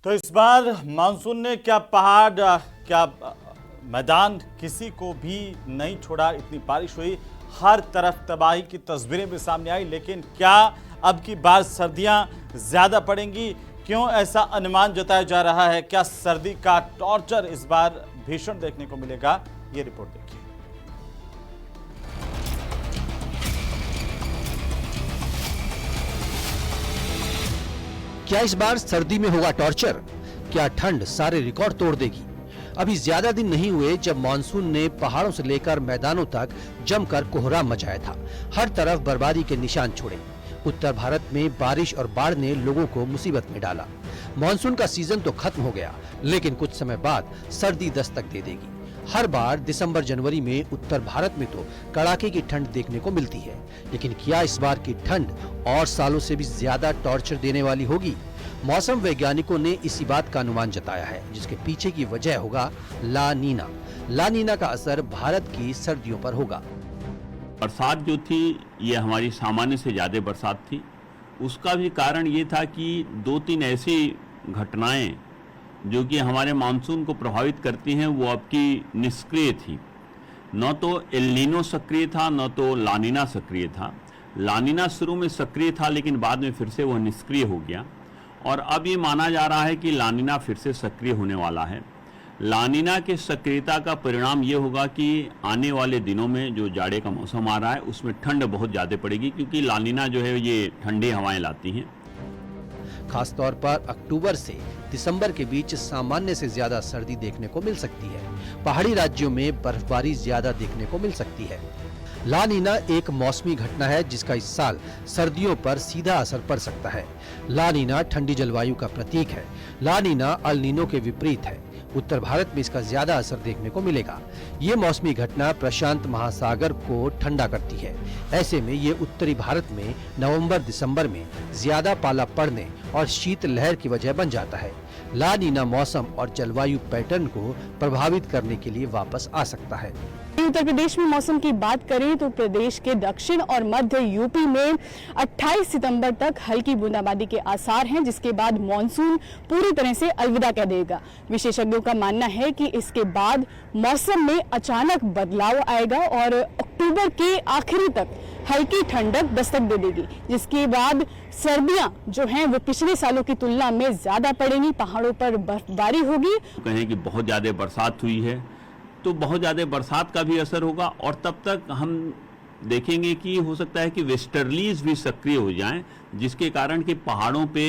तो इस बार मानसून ने क्या पहाड़ क्या मैदान किसी को भी नहीं छोड़ा। इतनी बारिश हुई, हर तरफ तबाही की तस्वीरें भी सामने आई। लेकिन क्या अब की बार सर्दियां ज्यादा पड़ेंगी? क्यों ऐसा अनुमान जताया जा रहा है? क्या सर्दी का टॉर्चर इस बार भीषण देखने को मिलेगा? ये रिपोर्ट देखिए। क्या इस बार सर्दी में होगा टॉर्चर? क्या ठंड सारे रिकॉर्ड तोड़ देगी? अभी ज्यादा दिन नहीं हुए जब मानसून ने पहाड़ों से लेकर मैदानों तक जमकर कोहराम मचाया था। हर तरफ बर्बादी के निशान छोड़े। उत्तर भारत में बारिश और बाढ़ ने लोगों को मुसीबत में डाला। मानसून का सीजन तो खत्म हो गया, लेकिन कुछ समय बाद सर्दी दस्तक दे देगी। हर बार दिसंबर जनवरी में उत्तर भारत में तो कड़ाके की ठंड देखने को मिलती है, लेकिन क्या इस बार की ठंड और सालों से भी ज्यादा टॉर्चर देने वाली होगी? मौसम वैज्ञानिकों ने इसी बात का अनुमान जताया है, जिसके पीछे की वजह होगा ला नीना। ला नीना का असर भारत की सर्दियों पर होगा। बरसात जो थी ये हमारी सामान्य से ज़्यादा बरसात थी। उसका भी कारण ये था कि 2-3 ऐसी घटनाएं जो कि हमारे मानसून को प्रभावित करती हैं वो अब की निष्क्रिय थी। न तो एल नीनो सक्रिय था, न तो ला नीना सक्रिय था। ला नीना शुरू में सक्रिय था, लेकिन बाद में फिर से वह निष्क्रिय हो गया और अब ये माना जा रहा है कि ला नीना फिर से सक्रिय होने वाला है। ला नीना के सक्रियता का परिणाम ये होगा कि आने वाले दिनों में जो जाड़े का मौसम आ रहा है उसमें ठंड बहुत ज़्यादा पड़ेगी, क्योंकि ला नीना जो है ये ठंडी हवाएं लाती हैं। खासतौर पर अक्टूबर से दिसंबर के बीच सामान्य से ज्यादा सर्दी देखने को मिल सकती है। पहाड़ी राज्यों में बर्फबारी ज्यादा देखने को मिल सकती है। ला नीना एक मौसमी घटना है जिसका इस साल सर्दियों पर सीधा असर पड़ सकता है। ला नीना ठंडी जलवायु का प्रतीक है। ला नीना अल नीनो के विपरीत है। उत्तर भारत में इसका ज्यादा असर देखने को मिलेगा। ये मौसमी घटना प्रशांत महासागर को ठंडा करती है। ऐसे में ये उत्तरी भारत में नवंबर-दिसंबर में ज्यादा पाला पड़ने और शीत लहर की वजह बन जाता है। ला नीना मौसम और जलवायु पैटर्न को प्रभावित करने के लिए वापस आ सकता है। उत्तर प्रदेश में मौसम की बात करें तो प्रदेश के दक्षिण और मध्य यूपी में 28 सितंबर तक हल्की बूंदाबांदी के आसार हैं, जिसके बाद मॉनसून पूरी तरह से अलविदा कह देगा। विशेषज्ञों का मानना है कि इसके बाद मौसम में अचानक बदलाव आएगा और अक्टूबर के आखिरी तक हल्की ठंडक दस्तक दे देगी, जिसके बाद सर्दियां जो हैं वो पिछले सालों की तुलना में ज्यादा पड़ेंगी। पहाड़ों पर बर्फबारी होगी। कहें कि बहुत ज़्यादा बरसात हुई है तो बहुत ज़्यादा बरसात का भी असर होगा और तब तक हम देखेंगे कि हो सकता है कि वेस्टर्लीज भी सक्रिय हो जाएं, जिसके कारण कि पहाड़ों पे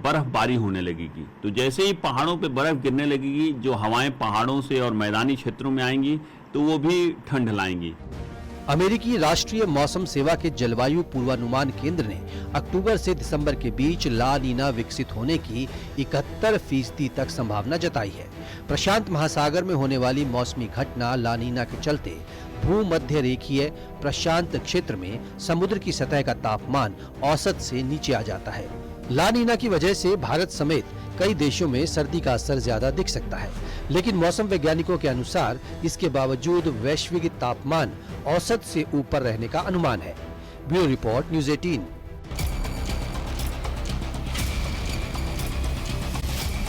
बर्फबारी होने लगेगी। तो जैसे ही पहाड़ों पे बर्फ गिरने लगेगी, जो हवाएं पहाड़ों से और मैदानी क्षेत्रों में आएंगी तो वो भी ठंड लाएंगी। अमेरिकी राष्ट्रीय मौसम सेवा के जलवायु पूर्वानुमान केंद्र ने अक्टूबर से दिसंबर के बीच ला नीना विकसित होने की 71% तक संभावना जताई है। प्रशांत महासागर में होने वाली मौसमी घटना ला नीना के चलते भूमध्य रेखीय प्रशांत क्षेत्र में समुद्र की सतह का तापमान औसत से नीचे आ जाता है। ला नीना की वजह से भारत समेत कई देशों में सर्दी का असर ज्यादा दिख सकता है, लेकिन मौसम वैज्ञानिकों के अनुसार इसके बावजूद वैश्विक तापमान औसत से ऊपर रहने का अनुमान है। Bureau report, news 18।